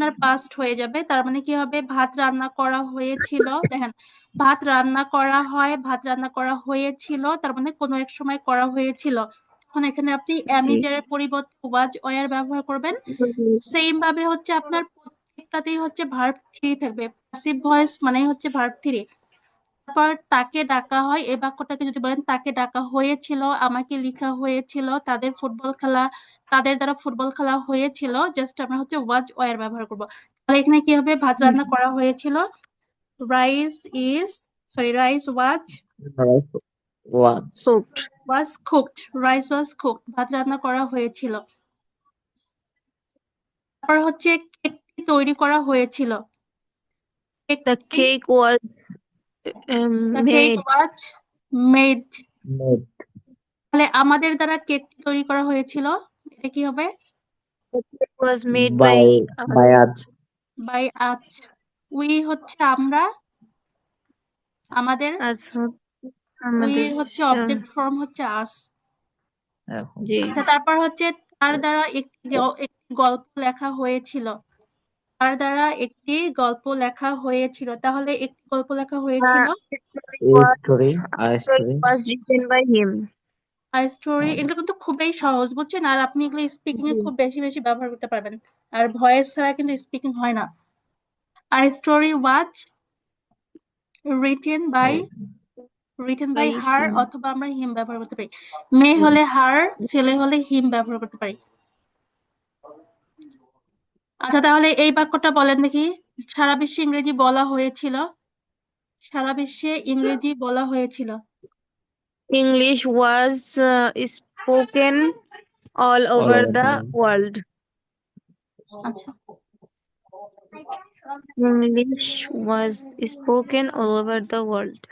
আপনার পাস্ট হয়ে যাবে। তার মানে কি হবে, ভাত রান্না করা হয়েছিল। দেখেন, ভাত রান্না করা হয়, ভাত রান্না করা হয়েছিল, তার মানে কোনো এক সময় করা হয়েছিল। এখন এখানে আপনি অ্যামিজের পরিবর্তে ওয়াজ ওয়ার ব্যবহার করবেন। সেম ভাবে হচ্ছে আপনার প্রত্যেকটাতেই হচ্ছে ভার্ব থ্রি থাকবে। প্যাসিভ ভয়েস মানে হচ্ছে ভার্ব থ্রি। তারপর তাকে ডাকা হয়, এই বাক্যটাকে যদি বলেন তাকে ডাকা হয়েছিল, আমাকে লিখা হয়েছিল, তাদের ফুটবল খেলা, তাদের দ্বারা ফুটবল খেলা হয়েছিল, জাস্ট আমরা হচ্ছে ওয়াজ ওয়ার ব্যবহার করব। তাহলে এখানে কি হবে, ভাত রান্না করা হয়েছিল, rice is, sorry rice was Rice was Cooked. Was cooked, rice was cooked, ভাত রান্না করা হয়েছিল। তারপর হচ্ছে কেকটি তৈরি করা হয়েছিল, The cake was the cake made. Was made. made তাহলে আমাদের দ্বারা কেকটি তৈরি করা হয়েছিল, এটা কি হবে, The cake was made by by us. By us. We হচ্ছে আমরা, আমাদের, us. উই আমাদের হচ্ছে অবজেক্ট ফর্ম হচ্ছে আস। জি। আচ্ছা, তারপর হচ্ছে তার দ্বারা একটি গল্প লেখা হয়েছিল, তার দ্বারা একটি গল্প লেখা হয়েছিল। তাহলে একটি গল্প লেখা হয়েছিল, A story, a Story story. was written by him. আর স্টোরি, এগুলো কিন্তু খুবই সহজ বুঝছেন। আর আপনি এগুলো স্পিকিং এ খুব বেশি বেশি ব্যবহার করতে পারবেন। আর ভয়েস ছাড়া কিন্তু স্পিকিং হয় না। আর story was written by, written by By her, him. অথবা আমরা হিম ব্যবহার করতে পারি। মেয়ে হলে হার, ছেলে হলে হিম ব্যবহার করতে পারি। আচ্ছা, তাহলে এই বাক্যটা বলেন দেখি, সারা বিশ্বে ইংরেজি বলা হয়েছিল, সারা বিশ্বে ইংরেজি বলা হয়েছিল। English was spoken all All over over the the world. আচ্ছা, English was spoken all over the world.